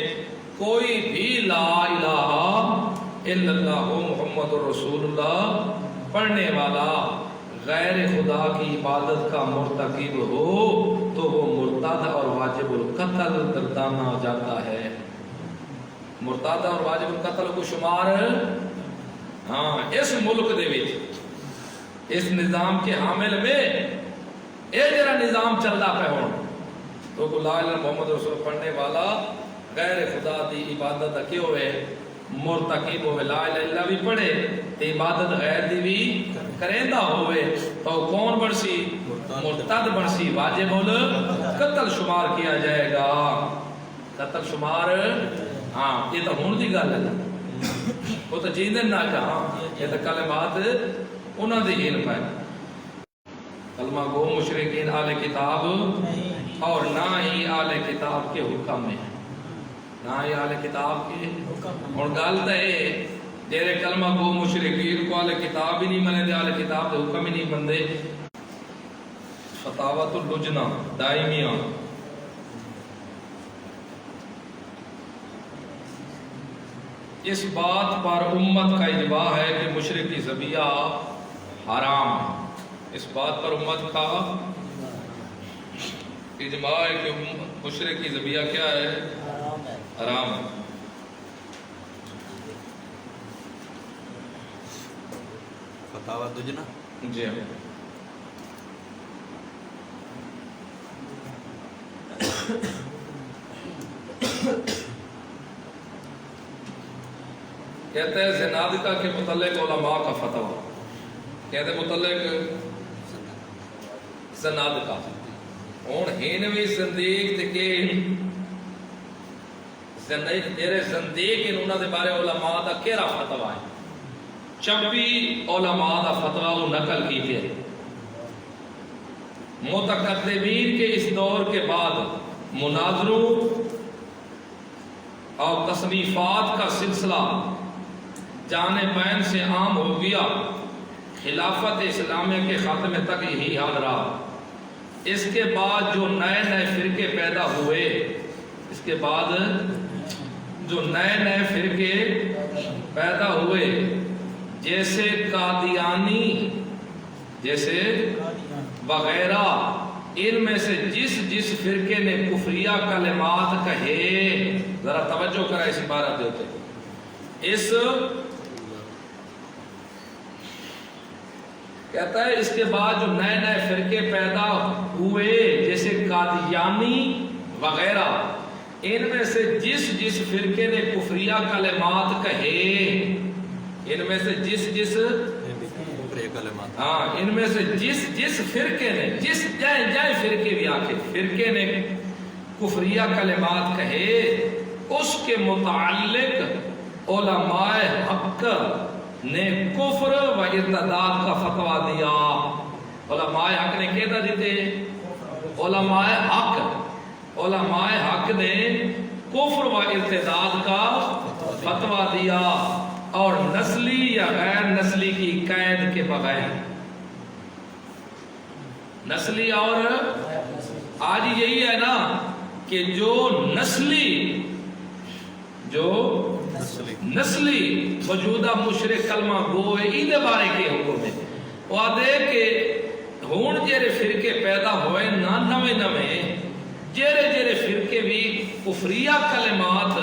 کوئی بھی لا الہ الا اللہ ہو محمد الرسول اللہ پڑھنے والا غیر خدا کی عبادت کا مرتکب ہو تو وہ مرتد اور واجب القتل گردانا جاتا ہے. مرتد اور واجب القتل کو شمار اس ملک دے وچ اس نظام کے حامل میں اے جڑا نظام چلدا پہ ہون تو لا الہ محمد رسول پڑھنے والا غیر خدا دی عبادت کی ہوئے مرتکب ہوئے، لا الہ الا بھی پڑھے تے عبادت غیر دی بھی کریندا ہوئے تو کون بنسی؟ مرتد بنسی، واجب القتل شمار کیا جائے گا. قتل شمار یہ تو ہون دی گل ہے، وہ تو جیندن نہ کہاں، یہ تو کلمات انہاں دی علم ہے. کلمہ گو مشرکین اہل کتاب اور نہ ہی اہل کتاب کے حکم میں، نہ ہی اہل کتاب کے. اور گل تو ہے جیرے کلمہ گو مشرکین کو اہل کتاب ہی نہیں منے دے، اہل کتاب دے حکم ہی نہیں بندے. فتاوت اللجنہ دائمیہ اس بات پر امت کا اجماع ہے کہ مشرکی ذبیحہ حرام ہے. اس بات پر امت کا اجماع ہے کہ مشرکی ذبیحہ کیا ہے؟ حرام ہے. فتاوی اللجنہ جی ہاں. کہتے ہیں زنادقہ کے متعلق علماء کا فتویٰ، کہتے ہیں متعلق زنادقہ ہون ہینوی زندیق تکے جیرے زندیق انہوں نے بارے علماء دا کیرا فتویٰ ہے؟ 26 علماء دا فتویٰ وہ نقل کی تھے. متقدمین کے اس دور کے بعد مناظروں اور تصنیفات کا سلسلہ جانے بین سے عام ہو گیا خلافت اسلامیہ کے خاتمے تک یہی حال رہا۔ اس کے بعد جو نئے نئے فرقے پیدا ہوئے، اس کے بعد جو نئے نئے فرقے پیدا ہوئے، جیسے قادیانی، جیسے وغیرہ، ان میں سے جس فرقے نے کفریہ کلمات کہے، ذرا توجہ کرا اس عبارت ہوتے، اس کہتا ہے اس کے بعد جو نئے نئے فرقے پیدا ہوئے جیسے قادیانی وغیرہ، ان میں سے جس فرقے نے کفریہ کلمات کہے، ان میں سے جس ہاں ان میں سے جس فرقے نے جائے فرقے بھی آکے فرقے نے کفریہ کلمات کہے، اس کے متعلق علماء حق نے کفر و ارتداد کا فتویٰ دیا۔ علماء حق نے کہتا دیتے، علماء حق نے کفر و ارتداد کا فتویٰ دیا، اور نسلی یا غیر نسلی کی قید کے بغیر، نسلی اور آج یہی ہے نا کہ جو نسلی موجودہ مشرک کلمہ گو ہے، ایدے بارے کے حکم ہے، وہ آدھے کہ ہون جیرے فرقے پیدا ہوئے نا نوے جیرے فرقے بھی کفریہ کلمات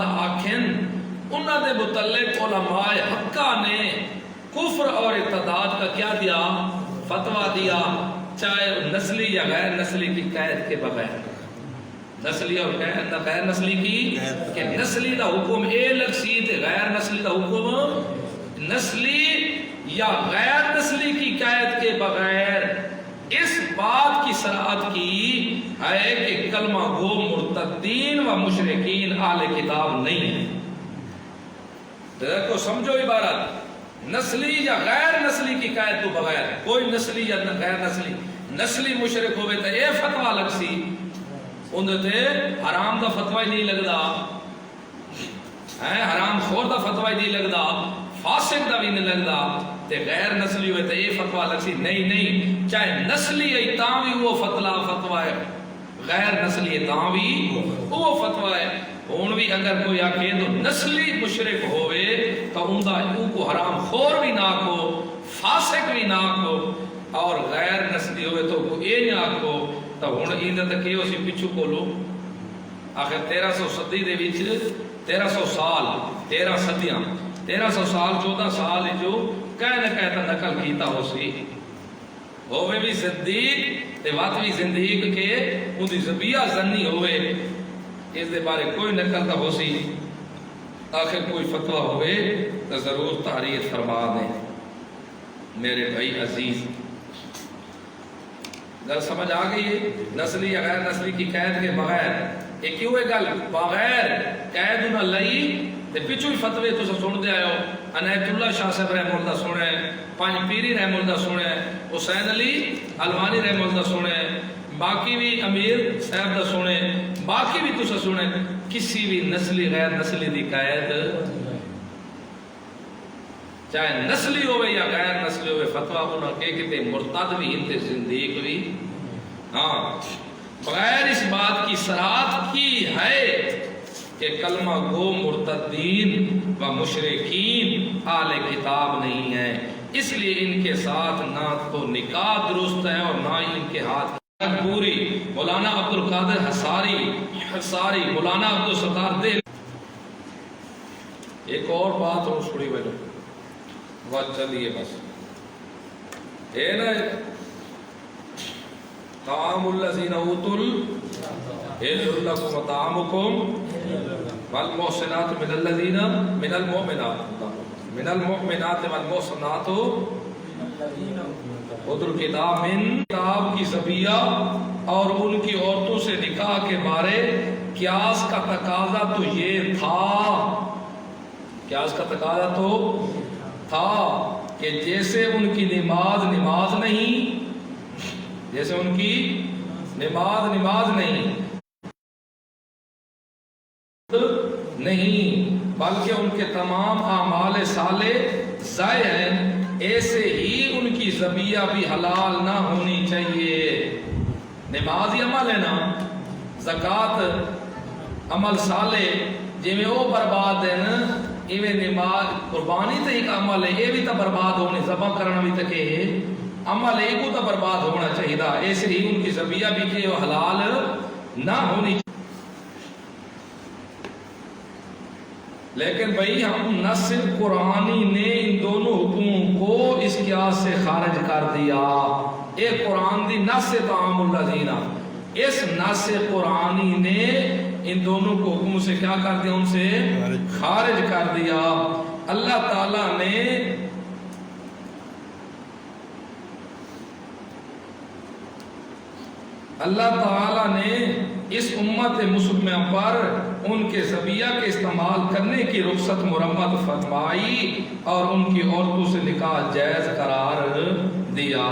آکھن، انہاں دے متعلق علماء حقہ نے کفر اور ارتداد کا کیا دیا؟ فتویٰ دیا، چاہے نسلی یا غیر نسلی کی قید کے بغیر، نسلی اور غیر نسلی کی، کہ نسلی دا حکم اے لکسیت، غیر نسلی دا حکم نسلی یا غیر نسلی کی قید کے بغیر۔ اس بات کی صراحت کی ہے کہ کلمہ گو مرتدین و مشرکین اہل کتاب نہیں ہے۔ دیکھو سمجھو عبارت، نسلی یا غیر نسلی کی قید تو بغیر، کوئی نسلی یا غیر نسلی مشرک ہوئے تو اے فتویٰ لگ سی، اندھے تے حرام دا فتویٰ ہی نہیں لگدا، حرام خور دا فتویٰ ہی نہیں لگدا، فاسق دا بھی نہیں لگدا، تے غیر نسلی ہوئے تے اے فتویٰ لگ سی، نہیں، چاہے نسلی ہے تاں بھی وہ فتویٰ ہے، غیر نسلی ہے تاں بھی وہ فتویٰ ہے۔ ہون بھی اگر کوئی آکھے تو نسلی مشرک ہوئے تو ان کو حرام خور بھی نہ کو، فاسق بھی نہ کو، اور غیر نسلی ہوئے تو کو اے نہ کو، تو ہون ایندہ تک یہ اسی پچھو کو لو۔ آخر 1300 صدی دے وچ 1300 سال 13 صدیاں 1300 سال 14 سال جو کہنا کہتا نقل کیتا ہو سی، ہوئے بھی صدیق تے وات بھی زندگی کے ان دی زبیہ زنی ہوئے، اس دے بارے کوئی نقل نہ ہو سی، آخر کوئی فتویٰ ہوئے تو ضرور تحریر فرما دیں۔ میرے بھائی عزیز، گل سمجھ آ گئی ہے؟ نسلی یا غیر نسلی کی قید کے بغیر، ایک کیوں ہے گل بغیر قید نہ لئی تے پچھو ہی فتوے تو سن دے آئے ہو، عنایت اللہ شاہ صاحب رحمہ اللہ سنے، پانچ پیری رحمہ اللہ سنے، حسین علی علوانی رحمہ اللہ سنے، باقی بھی امیر صاحب دا سنے، باقی بھی تو سنے، کسی بھی نسلی غیر نسلی دی قید، چاہے نسلی ہوئے یا غیر نسلی ہوئے، فتویٰ انہوں کے کہتے مرتد بھی انتے زندیق بھی، ہاں بغیر اس بات کی صراحت کی ہے کہ کلمہ گو مرتدین و مشرکین اہل کتاب نہیں ہے، اس لیے ان کے ساتھ نہ تو نکاح درست ہے اور نہ ان کے ہاتھ پوری۔ مولانا عبدالقادر حصاری، مولانا عبدالستار دے، ایک اور بات ہو چھوڑی بھائی بات چلیے بس، اے نا طعام الذین اوتوا حل لکم وطعامکم والمحصنات من المؤمنات والمحصنات اوتوا الکتاب من کتاب کی زبیہ، اور ان کی عورتوں سے نکاح کے بارے قیاس کا تقاضا تو یہ تھا، قیاس کا تقاضا تو تھا کہ جیسے ان کی نماز نہیں، جیسے ان کی نماز نہیں، بلکہ ان کے تمام اعمال صالح ضائع ہیں، ایسے ہی ان کی ذبیحہ بھی حلال نہ ہونی چاہیے۔ نماز ہی عمل ہے نا، زکوٰۃ عمل صالح، جی میں وہ برباد ہے نا، ایویں نماز قربانی تو ایک عمل ہے، یہ بھی تو برباد ہونے، ذبح کرنا بھی تو کہ عمل ہے، کو تو برباد ہونا چاہیے، ایسے ہی ان کی ذبیحہ بھی کہ حلال نہ ہونی چاہیے۔ لیکن بھائی ہم نص قرآنی نے ان دونوں حکموں کو اس قیاس سے خارج کر دیا۔ ایک قرآن دی نص طعام الذین، اس نص قرآنی نے ان دونوں کو حکم سے کیا کر دیا؟ ان سے خارج کر دیا۔ اللہ تعالیٰ نے اس امت مسلمہ پر ان کے ذبیحہ کے استعمال کرنے کی رخصت مرمت فرمائی اور ان کی عورتوں سے نکاح جائز قرار دیا۔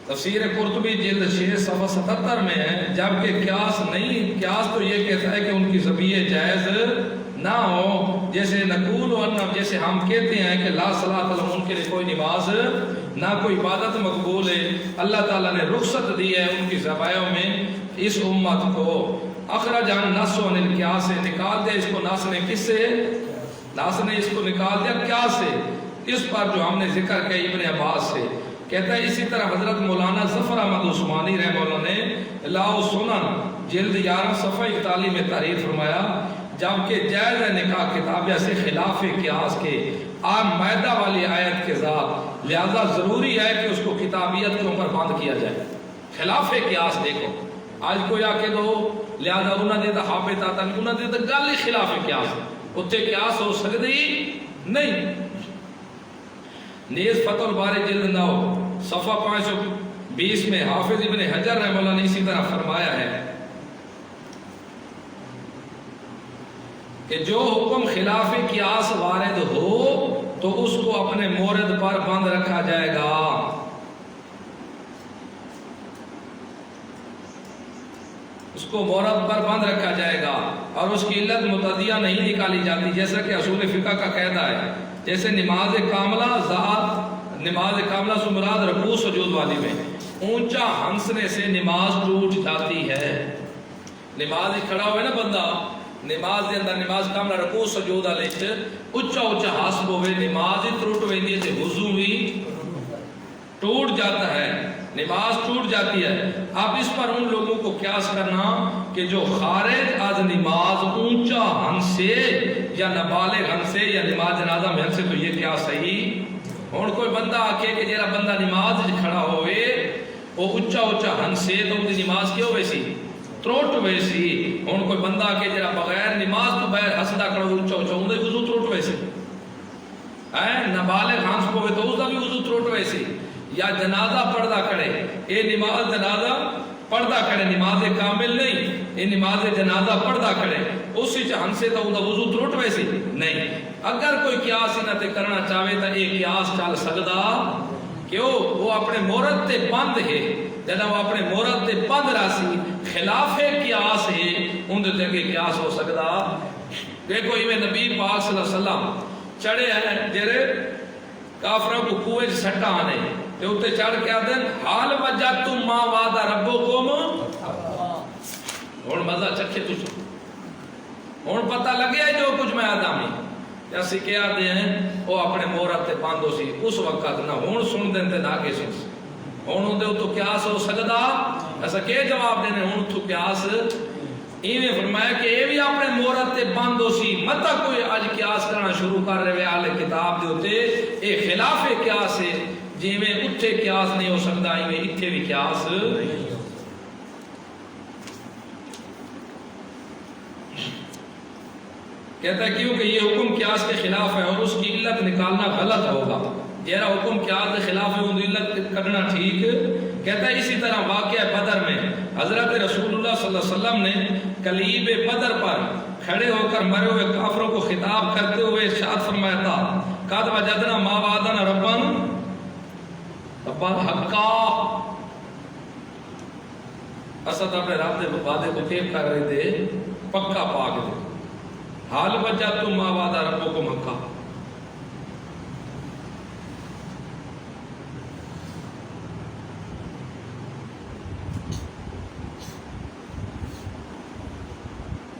تفسیر قرطبی جلد 6 صفحہ 77 میں ہے، جبکہ قیاس نہیں، قیاس تو یہ کہتا ہے کہ ان کی ذبیحہ جائز نہ ہو، جیسے نقول و انم، جیسے ہم کہتے ہیں کہ لا صلاۃ لہم، ان کے لیے کوئی نماز نہ کوئی عبادت مقبول ہے۔ اللہ تعالیٰ نے رخصت دی ہے ان کی ذبائحوں میں اس امت کو۔ اخرج عن نص عن القیاس، سے نکال دیا اس کو نص نے، کس سے؟ نص نے اس کو نکال دیا قیاس سے، اس پر جو ہم نے ذکر کیا ابن عباس سے۔ کہتا ہے اسی طرح حضرت مولانا ظفر احمد عثمانی رحمہ اللہ نے لاء السنن جلد 11 صفحہ 41 میں تحریر فرمایا، جبکہ جائز ہے نکاح کتابیہ سے خلاف قیاس کے عام معدہ والی آیت کے ذات، لہذا ضروری ہے کہ اس کو کتابیت کے اوپر بند کیا جائے۔ خلاف قیاس دیکھو، آج کوئی آ کے دو لہذا انہوں نے تو حافظ آتا نہیں، انہوں نے تو گل ہی خلاف قیاس، اتنے قیاس ہو سکتی نہیں۔ نیز فتح الباری جلد 9 صفحہ 520 میں حافظ ابن حجر رحمہ اللہ نے اسی طرح فرمایا ہے کہ جو حکم خلاف قیاس وارد ہو تو اس کو اپنے مورد پر بند رکھا جائے گا۔ اس کو مورد پر بند رکھا جائے گا اور اس کی علت متعدیہ نہیں نکالی جاتی، جیسا کہ اصول فقہ کا قاعدہ ہے۔ جیسے نماز کاملہ ذات، نماز کاملہ سے مراد رکوع سجود والی میں اونچا ہنسنے سے نماز ٹوٹ جاتی ہے۔ نماز کھڑا ہوئے نا بندہ، نماز دے اندر نماز کاملہ رکوع سجود والے اونچا اونچا ہنس ہوئے، نماز ہی ٹوٹ ویندی ہے، وضو بھی ٹوٹ جاتا ہے، نماز ٹوٹ جاتی ہے۔ اب اس پر ان لوگوں کو قیاس کرنا کہ جو خارج از نماز اونچا ہنسے یا نابالغ ہنسے یا نماز جنازہ میں ہنسے، تو یہ کیا صحیح؟ اور کوئی بندہ آکے کہ جیرا بندہ نماز کھڑا ہوئے وہ اونچا اونچا ہنسے تو ان کی نماز کیوں ویسی؟ تروٹ ویسی۔ اور کوئی بندہ آکے جیرا بغیر نماز تو بغیر ہنسدا کھڑا اونچا اونچا ان کی وضو تروٹ ویسی، نابالغ ہنس پوے تو اس کا بھی وضو تروٹ ویسی۔ یا جنازہ پردہ کرے، اے نماز جنازہ پردہ کرے، نماز کامل نہیں، اے نماز جنازہ پردہ کرے، اسی ہنسے تو ان کا وضو تروٹ ویسی نہیں۔ اگر کوئی قیاس انہاں تے کرنا چاہے تو یہ قیاس چل سکدا کیوں؟ وہ اپنے مورد تے بند ہے، جنہاں وہ اپنے مورد تے بند راسی خلاف قیاس ہے، ان دے کے قیاس ہو سکدا۔ دیکھو ایویں نبی پاک صلی اللہ علیہ وسلم چڑھے ہیں جڑے کافروں کو کوئے سٹا آنے تے اتے چڑھ کے آدھیں حال وجدتم ما وعد ربکم، ہن مزہ چکھے تجھو، ہن پتہ لگیا جو کچھ میں آدھا میں اسی کیا آدھے ہیں وہ اپنے مورد تے باندھو سی اس وقت نہ ہن سن دیں تے نہ کے سن سی، ہن اندے تو قیاس ہو سکدا؟ ایسا کہ جواب دینے ہن تو قیاس ایویں فرمایا کہ اے بھی اپنے مورد تے باندھو سی، متا کوئی اج قیاس کرنا شروع کر رہے اہل کتاب دے ہوتے، اے خلاف قیاس ہے، جی میں اتھے قیاس نہیں ہو سکتا ایویں اتھے بھی قیاس نہیں۔ کہتا ہے کیونکہ یہ حکم قیاس کے خلاف ہے اور اس کی علت نکالنا غلط ہوگا، جیرا حکم قیاس کے خلاف ہے ان علت کرنا ٹھیک۔ کہتا ہے اسی طرح واقعہ بدر میں حضرت رسول اللہ صلی اللہ علیہ وسلم نے کلیب بدر پر کھڑے ہو کر مرے ہوئے کافروں کو خطاب کرتے ہوئے ارشاد فرمایا تھا قد وجدنا ما وعدنا ربنا حقا، اسد اپنے رب دے وعدے کو کیف کر رہے تھے، پکا پاک دے حال وجدتم ما وعد ربکم حقا.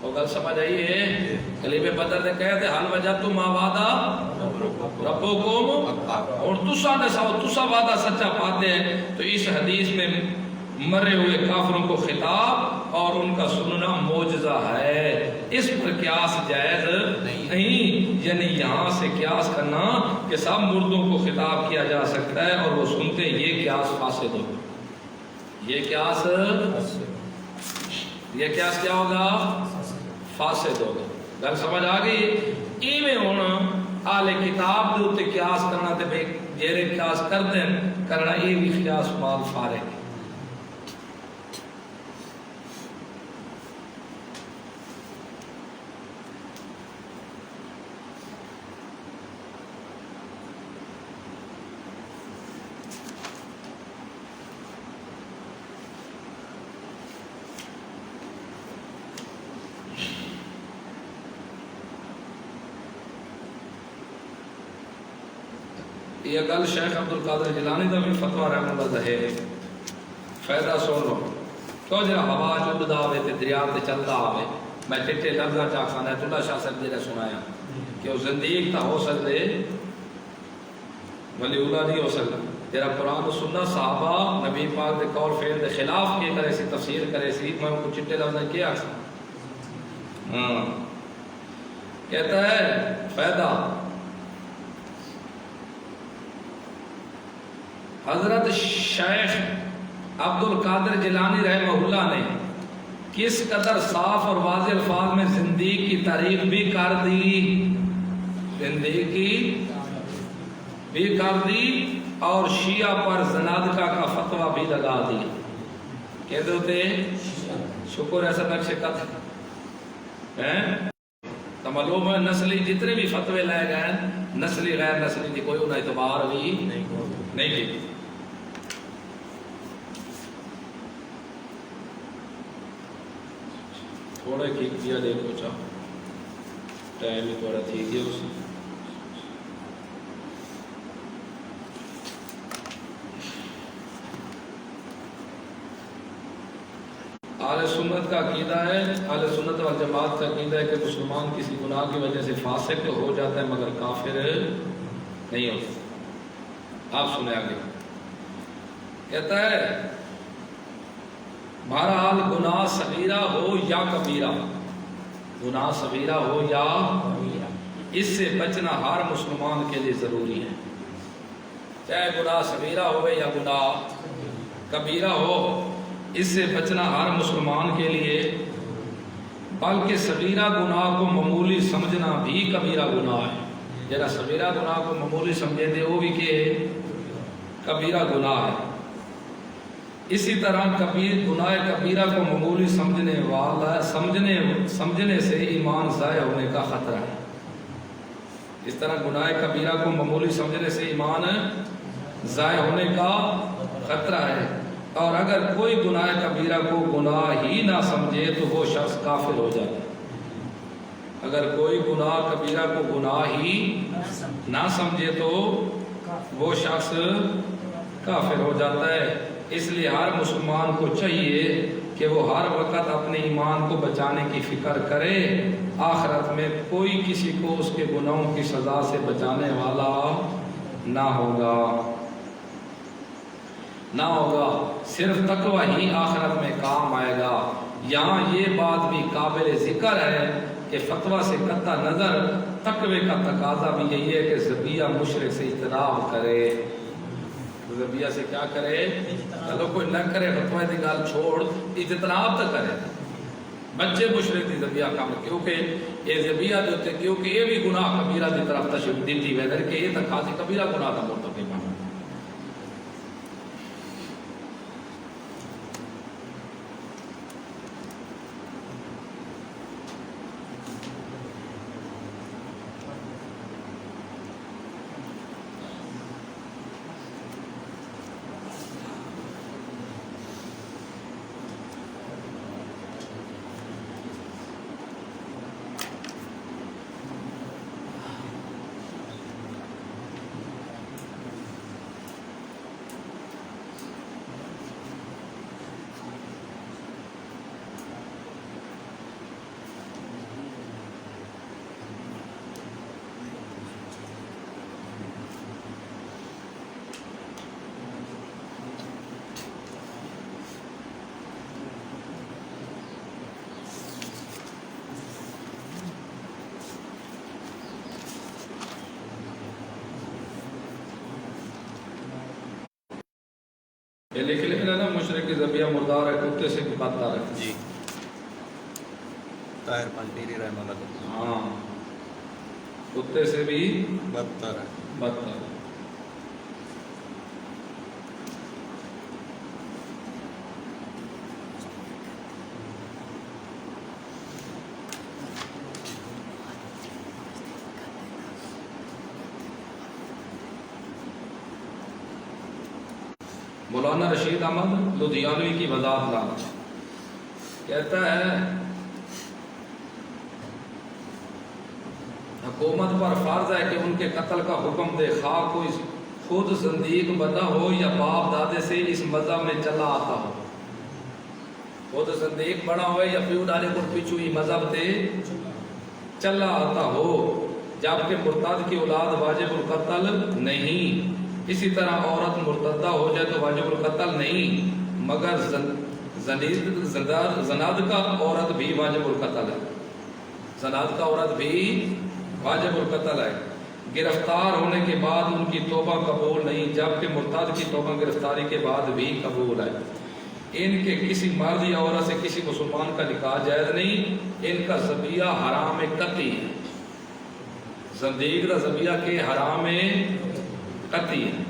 وہ گل سمجھ آئی ہے؟ کلمہ بدر نے کہے تھے حال وجدتم ما وعد ربکم، اور تسا نے سو تسا وعدہ سچا پاتے ہیں. تو اس حدیث میں مرے ہوئے کافروں کو خطاب اور ان کا سننا معجزہ ہے. اس پر قیاس جائز نہیں، یعنی یہاں سے قیاس کرنا کہ سب مردوں کو خطاب کیا جا سکتا ہے اور وہ سنتے، یہ قیاس فاسد ہوگا. یہ قیاس کیا ہوگا؟ فاسد ہوگا. گل سمجھ آ گئی؟ ایویں ہونا اہل کتاب دے اوتے قیاس کرنا تے بھئی جیڑے قیاس کردے کرنا، یہ بھی قیاس مال فارغ ہے. یہ گل شیخ عبدالقادر جیلانی دا بھی فتویٰ رحمہ اللہ ہے. فائدہ سن لو. تو جرا ہوا چڑھدا ہوے تے دریا تے چلدا ہوے، میں چٹے لفظاں چ آکھاں ہے اللہ شاہ صاحب نے سنایا کہ وہ زندیق تا ہو سکدے ولی اللہ نہیں ہو سکتا. تیرا قرآن و سنت صحابہ نبی پاک دے قول فعل دے خلاف کے کرے سی، تفسیر کرے سی، میں کو چٹے لفظاں کیا آکھاں؟ کہتا ہے فائدہ حضرت شیخ عبدالقادر جیلانی رحمہ اللہ نے کس قدر صاف اور واضح الفاظ میں زندیق کی تعریف بھی کر دی، زندیق کی بھی کر دی، اور شیعہ پر زنادقہ کا فتویٰ بھی لگا دی. کہتے ہوتے شکر ایسا نقش قتل تو معلوم ہے نسلی جتنے بھی فتوے لائے گئے نسلی غیر نسلی کی کوئی انہیں اعتبار بھی نہیں کی. تھوڑا کھیک دیا دیکھو چاہ ٹائم ہی تھوڑا تھی گیا اسی. اہل سنت کا عقیدہ ہے، اہل سنت والجماعت کا عقیدہ ہے کہ مسلمان کسی گناہ کی وجہ سے فاسق تو ہو جاتا ہے مگر کافر نہیں ہوتا. آپ سنیں آگے کہتا ہے بہرحال گناہ صغیرہ ہو یا کبیرہ، گناہ صغیرہ ہو یا اس سے بچنا ہر مسلمان کے لیے ضروری ہے. چاہے گناہ صغیرہ ہو یا گناہ کبیرہ ہو، اس سے بچنا ہر مسلمان کے لیے، بلکہ صغیرہ گناہ کو معمولی سمجھنا بھی کبیرہ گناہ ہے. جرا صغیرہ گناہ کو معمولی سمجھے دے وہ بھی کہ کبیرہ گناہ ہے. اسی طرح گناہ کبیرہ کو معمولی سمجھنے سے ایمان ضائع ہونے کا خطرہ ہے. اس طرح گناہ کبیرہ کو معمولی سمجھنے سے ایمان ضائع ہونے کا خطرہ ہے. اور اگر کوئی گناہ کبیرہ کو گناہ ہی نہ سمجھے تو وہ شخص کافر ہو جاتا ہے. اگر کوئی گناہ کبیرہ کو گناہ ہی نہ سمجھے تو وہ شخص کافر ہو جاتا ہے. اس لیے ہر مسلمان کو چاہیے کہ وہ ہر وقت اپنے ایمان کو بچانے کی فکر کرے. آخرت میں کوئی کسی کو اس کے گناہوں کی سزا سے بچانے والا نہ ہوگا. صرف تقوی ہی آخرت میں کام آئے گا. یہاں یہ بات بھی قابل ذکر ہے کہ فتویٰ سے قطع نظر تقوی کا تقاضا بھی یہی ہے کہ ذبیحہ مشرک سے اجتناب کرے. ذبیحہ سے کیا کرے؟ چلو کوئی نہ کرے فتویٰ دی گل چھوڑ، اجتناب تو کرے. بچے مشرک دی ذبیحہ کام، کیونکہ یہ ذبیحہ دیتے کیونکہ یہ بھی گناہ کبیرہ دی طرف تشریف دیتی ہے کہ یہ تک خاصی کبیرہ گناہ کا مرتکب ہے. یہ لکھ لینا نا، مشرک کی ذبیحہ مردار ہے، کتے سے بھی بدتر ہے۔ جی طاہر پنڈیری رحمہ اللہ ہاں، کتے سے بھی بدتر ہے۔ بدتر ہے۔ مولانا رشید احمد لدھیانوی کی وضاحت لانا کہتا ہے حکومت پر فرض ہے کہ ان کے قتل کا حکم دے، خواہ کوئی خود زندیق بنا ہو یا باپ دادے سے اس مذہب میں چلا آتا ہو۔ خود زندیق بنا ہوئے یا پیو ڈالے کو پیچھو ہی مذہب تے چلا آتا ہو، جبکہ مرتد کی اولاد واجب القتل نہیں۔ اسی طرح عورت مرتدہ ہو جائے تو واجب القتل نہیں، مگر زنادقہ عورت بھی واجب القتل ہے۔ زنادقہ عورت بھی واجب القتل ہے۔ گرفتار ہونے کے بعد ان کی توبہ قبول نہیں، جبکہ مرتد کی توبہ گرفتاری کے بعد بھی قبول ہے۔ ان کے کسی مرد یا عورت سے کسی مسلمان کا نکاح جائز نہیں، ان کا ذبیحہ حرام قطعی ہے۔ زندیق کا ذبیحہ کے حرام قطعی ہے۔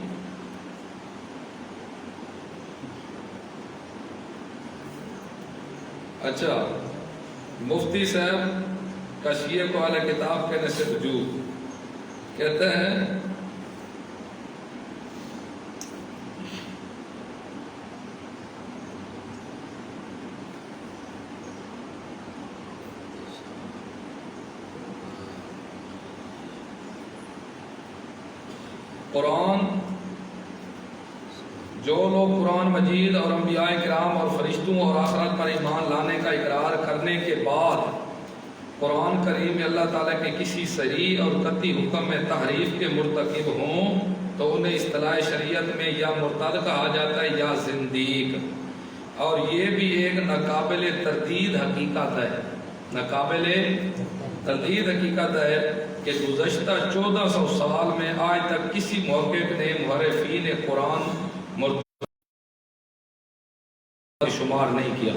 اچھا، مفتی صاحب کا شیعہ کو اہل کتاب کہنے سے رجوع کہتے ہیں قرآن، جو لوگ قرآن مجید اور انبیاء کرام اور فرشتوں اور آخرت پر ایمان لانے کا اقرار کرنے کے بعد قرآن کریم میں اللہ تعالیٰ کے کسی صریح اور قطعی حکم میں تحریف کے مرتکب ہوں تو انہیں اصطلاح شریعت میں یا مرتد کہا جاتا ہے یا زندیق۔ اور یہ بھی ایک ناقابل تردید حقیقت ہے، ناقابل تردید حقیقت ہے کہ گزشتہ 1400 سال میں آج تک کسی محقق نے محرفین قرآن مرتد شمار نہیں کیا۔